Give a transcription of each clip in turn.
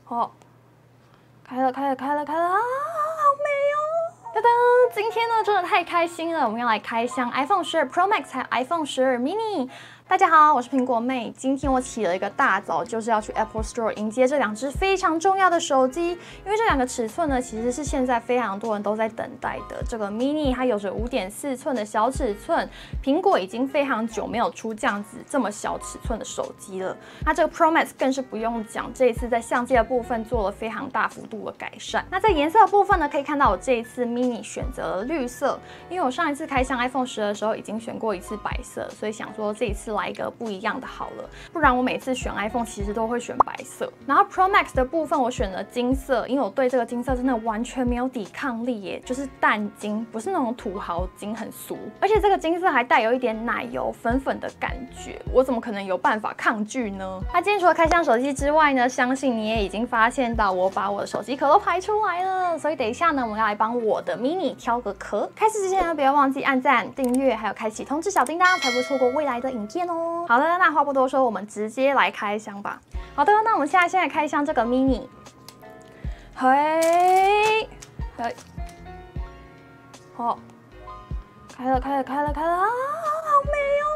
哦，开了啊，好美哦！噔噔，今天呢真的太开心了，我们要来开箱 iPhone 12 Pro Max 还有 iPhone 12 mini。大家好，我是苹果妹。今天我起了一个大早，就是要去 Apple Store 迎接这两只非常重要的手机，因为这两个尺寸呢，其实是现在非常多人都在等待的。这个 mini 它有着5.4寸的小尺寸，苹果已经非常久没有出这样子这么小尺寸的手机了。那这个 Pro Max 更是不用讲，这一次在相机的部分做了非常大幅度的改善。那在颜色的部分呢，可以看到我这一次 mini 选择了绿色，因为我上一次开箱 iPhone 12的时候已经选过一次白色，所以想说这一次来一个不一样的好了，不然我每次选 iPhone 其实都会选白色。然后 Pro Max 的部分我选了金色，因为我对这个金色真的完全没有抵抗力耶，就是淡金，不是那种土豪金，很俗。而且这个金色还带有一点奶油粉粉的感觉，我怎么可能有办法抗拒呢？那今天除了开箱手机之外呢，相信你也已经发现到我把我的手机壳都排出来了，所以等一下呢，我们要来帮我的 mini 挑个壳。开始之前呢，不要忘记按赞、订阅，还有开启通知小叮当，才不会错过未来的影片哦。好的，那话不多说，我们直接来开箱吧。好的，那我们现在先来开箱这个 mini。嘿，好，开了啊，好美哦，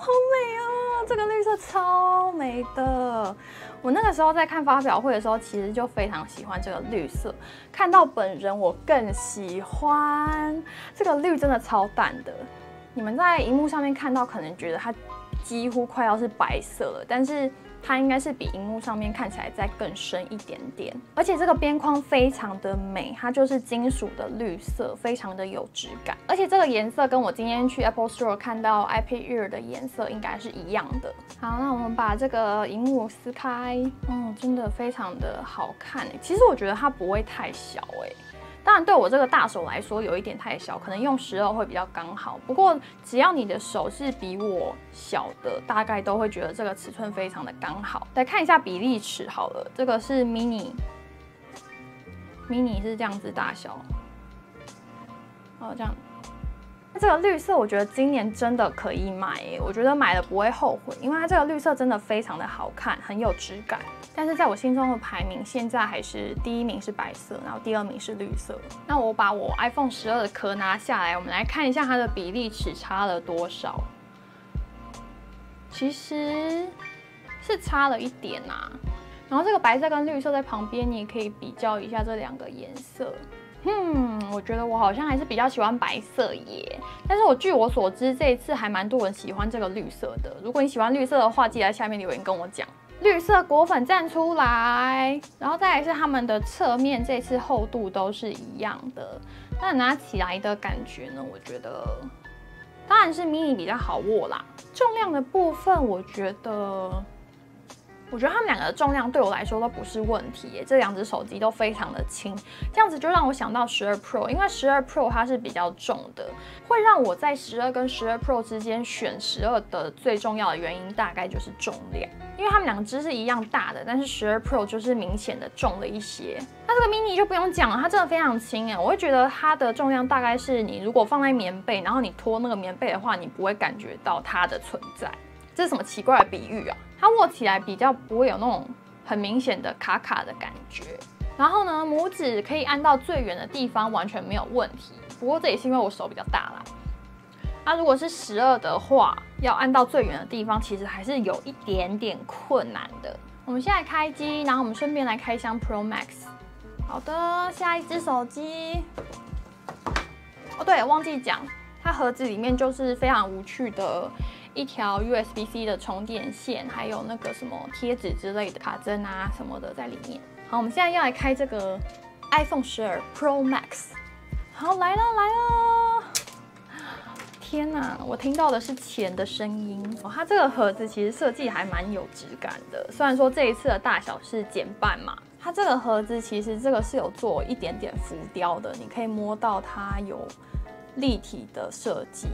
好美哦，这个绿色超美的。我那个时候在看发表会的时候，其实就非常喜欢这个绿色，看到本人我更喜欢。这个绿真的超淡的，你们在荧幕上面看到可能觉得它几乎快要是白色了，但是它应该是比荧幕上面看起来再更深一点点。而且这个边框非常的美，它就是金属的绿色，非常的有质感。而且这个颜色跟我今天去 Apple Store 看到 iPad Air 的颜色应该是一样的。好，那我们把这个荧幕撕开，真的非常的好看耶。其实我觉得它不会太小耶。当然，对我这个大手来说有一点太小，可能用12会比较刚好。不过，只要你的手是比我小的，大概都会觉得这个尺寸非常的刚好。来看一下比例尺好了，这个是 mini 是这样子大小，这样。这个绿色我觉得今年真的可以买耶，我觉得买了不会后悔，因为它这个绿色真的非常的好看，很有质感。但是在我心中的排名，现在还是第1名是白色，然后第2名是绿色。那我把我 iPhone 12的壳拿下来，我们来看一下它的比例尺差了多少。其实是差了一点啊。然后这个白色跟绿色在旁边，你也可以比较一下这两个颜色。我觉得我好像还是比较喜欢白色耶。但是据我所知，这一次还蛮多人喜欢这个绿色的。如果你喜欢绿色的话，记得在下面留言跟我讲。绿色果粉站出来，然后再来是它们的侧面，这次厚度都是一样的。那拿起来的感觉呢？我觉得当然是 mini 比较好握啦。重量的部分，我觉得它们两个的重量对我来说都不是问题耶，这两只手机都非常的轻，这样子就让我想到12 Pro， 因为12 Pro 它是比较重的，会让我在12跟12 Pro 之间选12的最重要的原因大概就是重量，因为它们两只是一样大的，但是12 Pro 就是明显的重了一些。那这个 mini 就不用讲了，它真的非常轻耶，我会觉得它的重量大概是你如果放在棉被，然后你拖那个棉被的话，你不会感觉到它的存在。这是什么奇怪的比喻啊？它握起来比较不会有那种很明显的卡卡的感觉。然后呢，拇指可以按到最远的地方，完全没有问题。不过这也是因为我手比较大啦。那如果是12的话，要按到最远的地方，其实还是有一点点困难的。我们现在开机，然后我们顺便来开箱 Pro Max。好的，下一只手机。对，忘记讲，它盒子里面就是非常无趣的一条 USB-C 的充电线，还有那个什么贴纸之类的卡针啊什么的在里面。好，我们现在要来开这个 iPhone 12 Pro Max。好，来了。天哪，我听到的是钱的声音。它这个盒子其实设计还蛮有质感的，虽然说这一次的大小是减半嘛。它这个盒子其实这个是有做一点点浮雕的，你可以摸到它有立体的设计。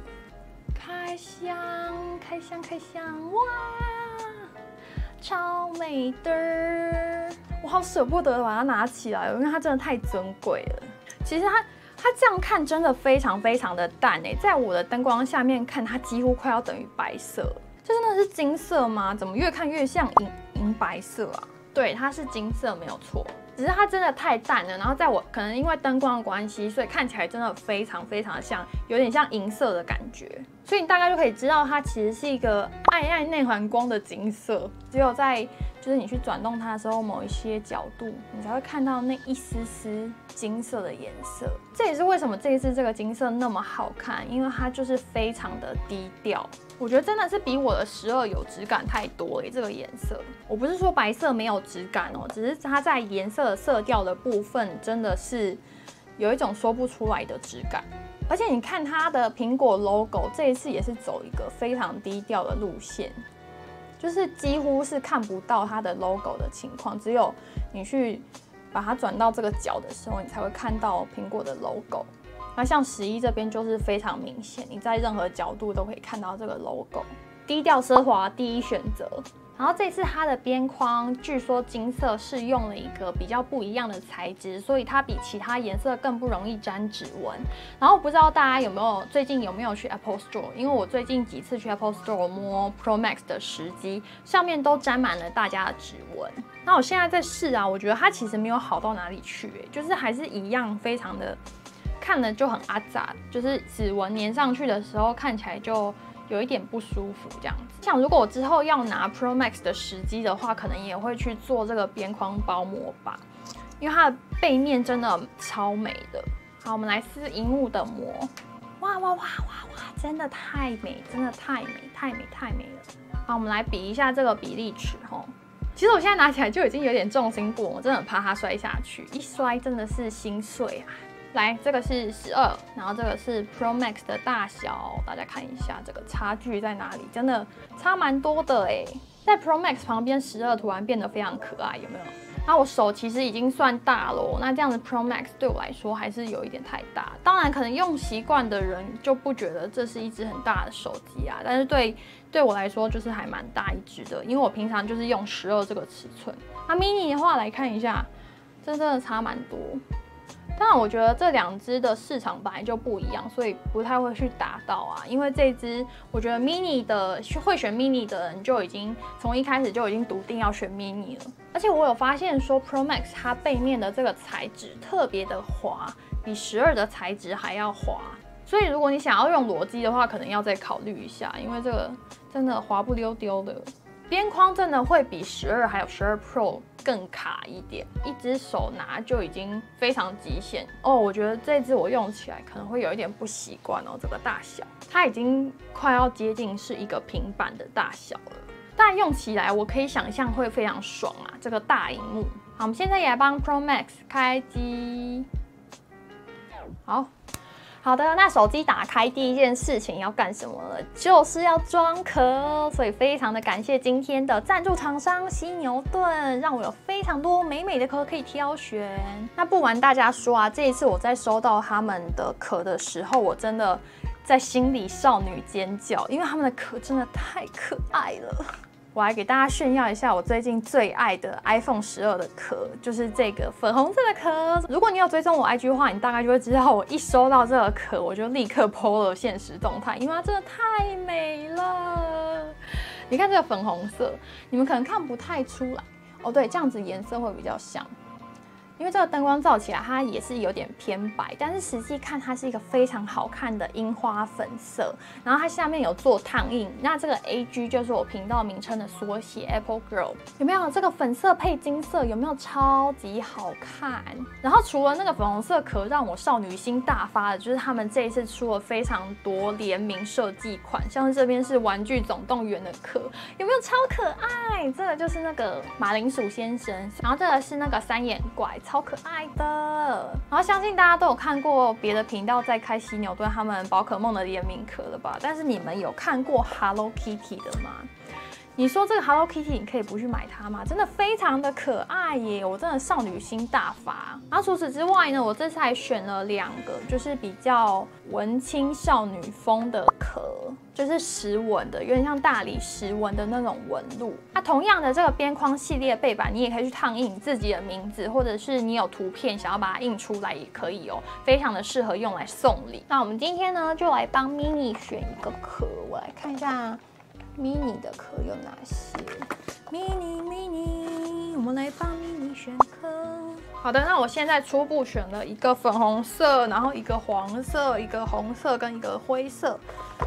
开箱，哇，超美的！我好舍不得把它拿起来，因为它真的太珍贵了。其实它这样看真的非常的淡诶，在我的灯光下面看，它几乎快要等于白色。这真的是金色吗？怎么越看越像银白色啊？对，它是金色没有错，只是它真的太淡了，然后在我可能因为灯光的关系，所以看起来真的非常非常的像，有点像银色的感觉，所以你大概就可以知道它其实是一个爱内环光的金色，只有在就是你去转动它的时候，某一些角度你才会看到那一丝丝金色的颜色。这也是为什么这一次这个金色那么好看，因为它就是非常的低调。我觉得真的是比我的12有质感太多这个颜色。我不是说白色没有质感哦，只是它在颜色的色调的部分真的是有一种说不出来的质感。而且你看它的苹果 logo， 这一次也是走一个非常低调的路线，就是几乎是看不到它的 logo 的情况，只有你去把它转到这个角的时候，你才会看到苹果的 logo。那像11这边就是非常明显，你在任何角度都可以看到这个 logo， 低调奢华第一选择。然后这次它的边框据说金色是用了一个比较不一样的材质，所以它比其他颜色更不容易沾指纹。然后我不知道大家最近有没有去 Apple Store， 因为我最近几次去 Apple Store 摸 Pro Max 的时机，上面都沾满了大家的指纹。那我现在在试啊，我觉得它其实没有好到哪里去，就是还是一样非常的。看了就很阿杂，就是指纹粘上去的时候看起来就有一点不舒服这样子。像如果我之后要拿 Pro Max 的时机的话，可能也会去做这个边框包膜吧，因为它的背面真的超美的。好，我们来撕萤幕的膜。哇哇哇哇哇，真的太美，真的太美，太美太美了。好，我们来比一下这个比例尺吼。其实我现在拿起来就已经有点重心不稳，我真的很怕它摔下去，一摔真的是心碎啊。来，这个是12，然后这个是 Pro Max 的大小，大家看一下这个差距在哪里，真的差蛮多的哎。在 Pro Max 旁边，12突然变得非常可爱，有没有？那我手其实已经算大了，那这样子 Pro Max 对我来说还是有一点太大。当然，可能用习惯的人就不觉得这是一只很大的手机啊，但是对我来说就是还蛮大一只的，因为我平常就是用12这个尺寸。那 mini 的话来看一下，真的差蛮多。当然，我觉得这两只的市场本来就不一样，所以不太会去打到啊。因为这只，我觉得 mini 的会选 mini 的人就已经从一开始就已经笃定要选 mini 了。而且我有发现说 Pro Max 它背面的这个材质特别的滑，比12的材质还要滑。所以如果你想要用裸机的话，可能要再考虑一下，因为这个真的滑不溜丢的。边框真的会比12还有12 Pro 更卡一点，一只手拿就已经非常极限哦。我觉得这只我用起来可能会有一点不习惯哦，这个大小，它已经快要接近是一个平板的大小了。但用起来我可以想象会非常爽啊，这个大荧幕。好，我们现在也来帮 Pro Max 开机。好的，那手机打开第一件事情要干什么了？就是要装壳，所以非常的感谢今天的赞助厂商犀牛盾，让我有非常多美美的壳可以挑选。那不瞒大家说啊，这一次我在收到他们的壳的时候，我真的在心里少女尖叫，因为他们的壳真的太可爱了。我来给大家炫耀一下我最近最爱的 iPhone 12的壳，就是这个粉红色的壳。如果你有追踪我 IG 的话，你大概就会知道，我一收到这个壳，我就立刻 po 了限时动态，因为它真的太美了。你看这个粉红色，你们可能看不太出来哦，对，这样子颜色会比较像。因为这个灯光照起来，它也是有点偏白，但是实际看它是一个非常好看的樱花粉色，然后它下面有做烫印，那这个 AG 就是我频道名称的缩写 Apple Girl， 有没有？这个粉色配金色，有没有超级好看？然后除了那个粉红色壳让我少女心大发的，就是他们这一次出了非常多联名设计款，像是这边是玩具总动员的壳，有没有超可爱？这个就是那个马铃薯先生，然后这个是那个三眼怪。超可爱的，然后相信大家都有看过别的频道在开犀牛盾他们宝可梦的联名壳了吧？但是你们有看过 Hello Kitty 的吗？你说这个 Hello Kitty 你可以不去买它吗？真的非常的可爱耶，我真的少女心大发。然后除此之外呢，我这次还选了2个，就是比较文青少女风的壳，就是石纹的，有点像大理石纹的那种纹路。那同样的这个边框系列背板，你也可以去烫印你自己的名字，或者是你有图片想要把它印出来也可以哦，非常的适合用来送礼。那我们今天呢，就来帮 mini 选一个壳，我来看一下。mini 的壳有哪些 ？mini 我们来帮迷你选课。好的，那我现在初步选了一个粉红色，然后一个黄色，一个红色跟一个灰色。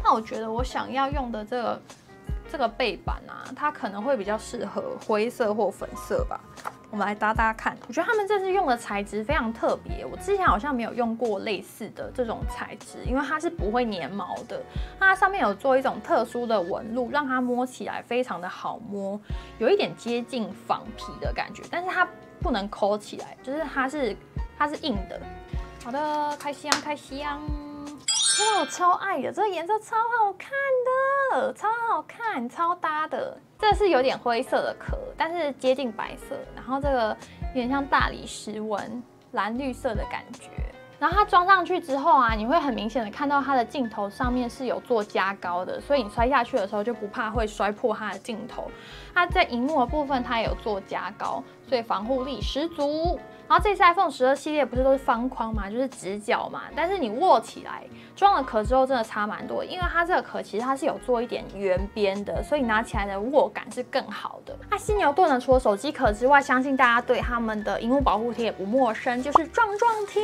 那我觉得我想要用的这个背板啊，它可能会比较适合灰色或粉色吧。我们来搭搭看。我觉得他们这次用的材质非常特别，我之前好像没有用过类似的这种材质，因为它是不会粘毛的。它上面有做一种特殊的纹路，让它摸起来非常的好摸，有一点接近仿皮的感觉，但是它不能抠起来，就是它是硬的。好的，开箱开箱。天啊，我超爱的，这个颜色超好看的，超好看，超搭的。这是有点灰色的壳，但是接近白色，然后这个有点像大理石纹，蓝绿色的感觉。然后它装上去之后啊，你会很明显的看到它的镜头上面是有做加高的，所以你摔下去的时候就不怕会摔破它的镜头。它在萤幕的部分它也有做加高，所以防护力十足。然后这次 iPhone 12系列不是都是方框嘛，就是直角嘛，但是你握起来装了壳之后真的差蛮多，因为它这个壳其实它是有做一点圆边的，所以拿起来的握感是更好的。那犀牛盾呢，除了手机壳之外，相信大家对他们的萤幕保护贴也不陌生，就是撞撞贴。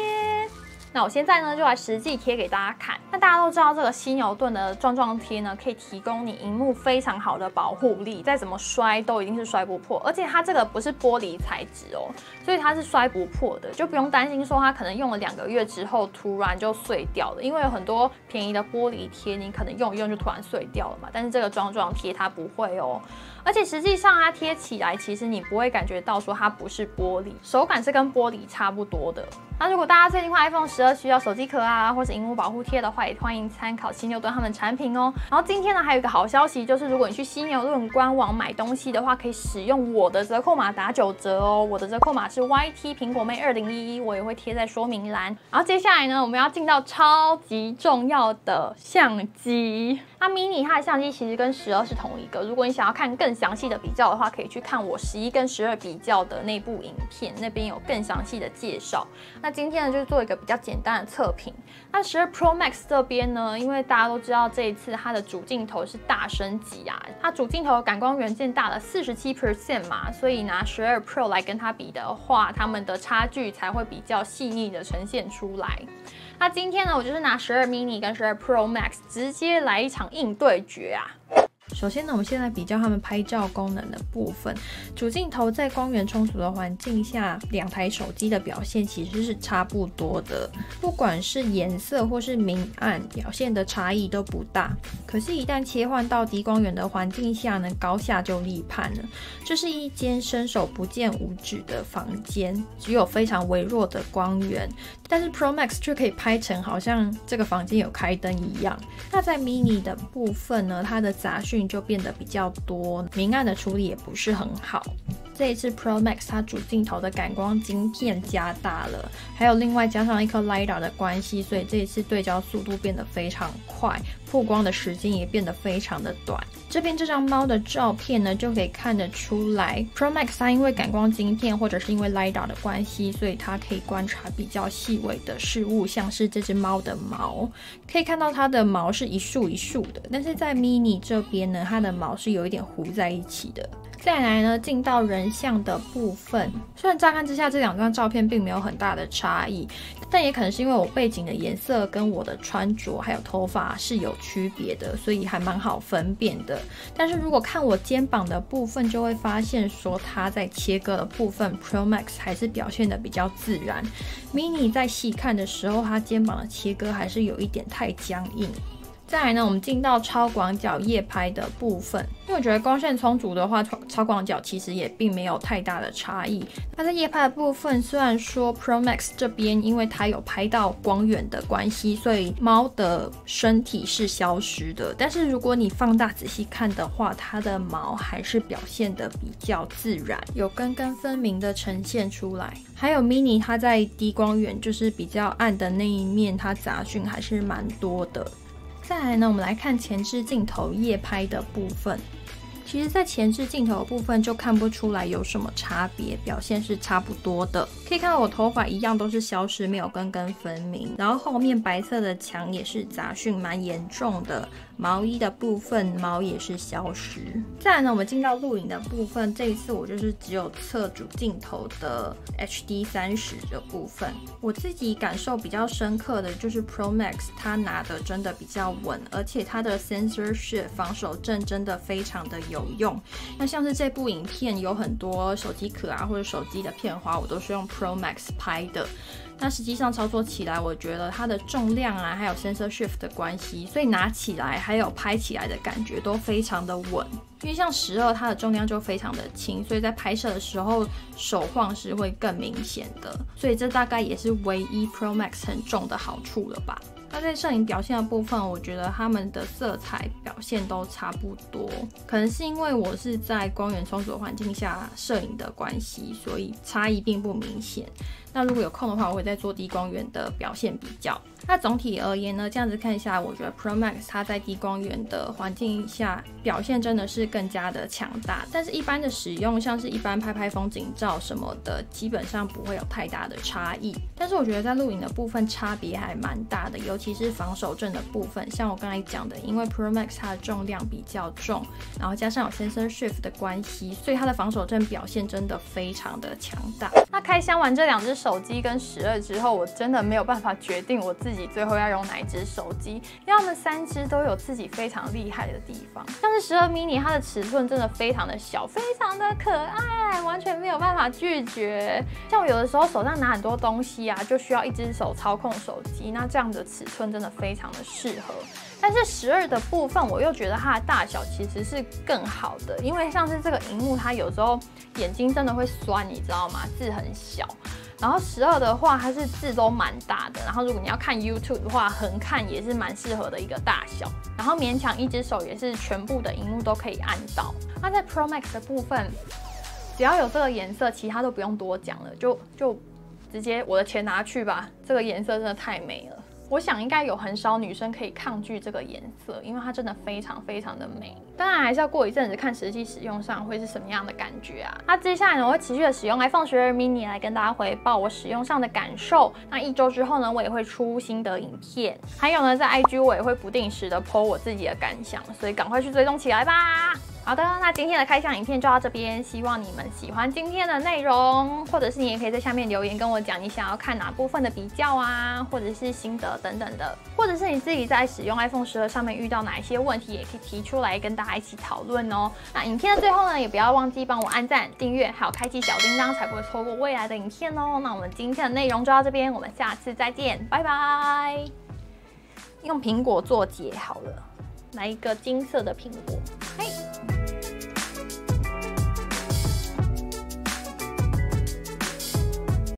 那我现在呢就来实际贴给大家看。那大家都知道这个犀牛盾的撞撞贴呢，可以提供你萤幕非常好的保护力，再怎么摔都一定是摔不破。而且它这个不是玻璃材质哦，所以它是摔不破的，就不用担心说它可能用了2个月之后突然就碎掉了。因为有很多便宜的玻璃贴，你可能用一用就突然碎掉了嘛，但是这个撞撞贴它不会哦。而且实际上它贴起来，其实你不会感觉到说它不是玻璃，手感是跟玻璃差不多的。那如果大家最近换 iPhone 12需要手机壳啊，或是萤幕保护贴的话，也欢迎参考犀牛盾他们的产品哦。然后今天呢，还有一个好消息，就是如果你去犀牛盾官网买东西的话，可以使用我的折扣码打9折哦。我的折扣码是 YT 苹果妹2011，我也会贴在说明栏。然后接下来呢，我们要进到超级重要的相机。那 mini 它的相机其实跟12是同一个，如果你想要看更详细的比较的话，可以去看我11跟12比较的那部影片，那边有更详细的介绍。那今天呢，就是做一个比较简单的测评。那12 Pro Max 这边呢，因为大家都知道这一次它的主镜头是大升级啊，它主镜头的感光元件大了47% 嘛，所以拿12 Pro 来跟它比的话，它们的差距才会比较细腻的呈现出来。那今天呢，我就是拿12 mini 跟12 Pro Max 直接来一场硬对决啊！首先呢，我们现在比较它们拍照功能的部分。主镜头在光源充足的环境下，2台手机的表现其实是差不多的，不管是颜色或是明暗，表现的差异都不大。可是，一旦切换到低光源的环境下呢，高下就立判了。这是一间伸手不见五指的房间，只有非常微弱的光源，但是 Pro Max 却可以拍成好像这个房间有开灯一样。那在 mini 的部分呢，它的杂讯就变得比较多，明暗的处理也不是很好。这一次 Pro Max 它主镜头的感光晶片加大了，还有另外加上一颗 LiDAR 的关系，所以这一次对焦速度变得非常快，曝光的时间也变得非常的短。这边这张猫的照片呢，就可以看得出来 Pro Max 它因为感光晶片或者是因为 LiDAR 的关系，所以它可以观察比较细微的事物，像是这只猫的毛，可以看到它的毛是一束一束的，但是在 mini 这边呢，它的毛是有一点糊在一起的。再来呢，进到人像的部分，虽然乍看之下这2张照片并没有很大的差异，但也可能是因为我背景的颜色跟我的穿着还有头发是有区别的，所以还蛮好分辨的。但是如果看我肩膀的部分，就会发现说它在切割的部分 Pro Max 还是表现的比较自然， mini 在细看的时候，它肩膀的切割还是有一点太僵硬。再来呢，我们进到超广角夜拍的部分，因为我觉得光线充足的话，超广角其实也并没有太大的差异。那在夜拍的部分，虽然说 Pro Max 这边因为它有拍到光源的关系，所以猫的身体是消失的，但是如果你放大仔细看的话，它的毛还是表现得比较自然，有根根分明的呈现出来。还有 mini 它在低光源就是比较暗的那一面，它杂讯还是蛮多的。再来呢，我们来看前置镜头夜拍的部分。其实，在前置镜头的部分就看不出来有什么差别，表现是差不多的。可以看到我头发一样都是消失，没有根根分明。然后后面白色的墙也是杂讯蛮严重的，毛衣的部分毛也是消失。再来呢，我们进到录影的部分，这一次我就是只有测主镜头的 HD30的部分。我自己感受比较深刻的就是 Pro Max 它拿的真的比较稳，而且它的 Sensor Shift 防手震真的非常的有用。那像是这部影片有很多手机壳啊或者手机的片花，我都是用 Pro Max 拍的。那实际上操作起来，我觉得它的重量啊，还有 sensor shift 的关系，所以拿起来还有拍起来的感觉都非常的稳。因为像12它的重量就非常的轻，所以在拍摄的时候手晃是会更明显的。所以这大概也是唯一 Pro Max 很重的好处了吧。那在摄影表现的部分，我觉得他们的色彩表现都差不多，可能是因为我是在光源充足的环境下摄影的关系，所以差异并不明显。那如果有空的话，我会再做低光源的表现比较。那总体而言呢，这样子看下来，我觉得 Pro Max 它在低光源的环境下表现真的是更加的强大，但是一般的使用，像是一般拍风景照什么的，基本上不会有太大的差异。但是我觉得在录影的部分差别还蛮大的，尤其是防手震的部分。像我刚才讲的，因为 Pro Max 它的重量比较重，然后加上有 Sensor Shift 的关系，所以它的防手震表现真的非常的强大。那开箱完这2只手机跟12之后，我真的没有办法决定我自己最后要用哪一只手机，因为它们3只都有自己非常厉害的地方。像是12 mini， 它的尺寸真的非常的小，非常的可爱，完全没有办法拒绝。像我有的时候手上拿很多东西啊，就需要一只手操控手机，那这样的尺寸真的非常的适合。但是12的部分，我又觉得它的大小其实是更好的，因为像是这个萤幕，它有时候眼睛真的会酸，你知道吗？字很小。然后12的话，它是字都蛮大的，然后如果你要看 YouTube 的话，横看也是蛮适合的一个大小。然后勉强一只手也是全部的萤幕都可以按到。那在 Pro Max 的部分，只要有这个颜色，其他都不用多讲了，就直接我的钱拿去吧，这个颜色真的太美了。我想应该有很少女生可以抗拒这个颜色，因为它真的非常非常的美。当然还是要过一阵子看实际使用上会是什么样的感觉啊。那接下来呢，我会持续的使用 iPhone 12 mini 来跟大家回报我使用上的感受。那1周之后呢，我也会出新的影片。还有呢，在 IG 我也会不定时的 po 我自己的感想，所以赶快去追踪起来吧。好的，那今天的开箱影片就到这边，希望你们喜欢今天的内容，或者是你也可以在下面留言跟我讲你想要看哪部分的比较啊，或者是心得等等的，或者是你自己在使用 iPhone 12上面遇到哪一些问题，也可以提出来跟大家一起讨论哦。那影片的最后呢，也不要忘记帮我按赞、订阅，还有开启小叮当，才不会错过未来的影片哦。那我们今天的内容就到这边，我们下次再见，拜拜。用苹果做结好了，来一个金色的苹果，嘿。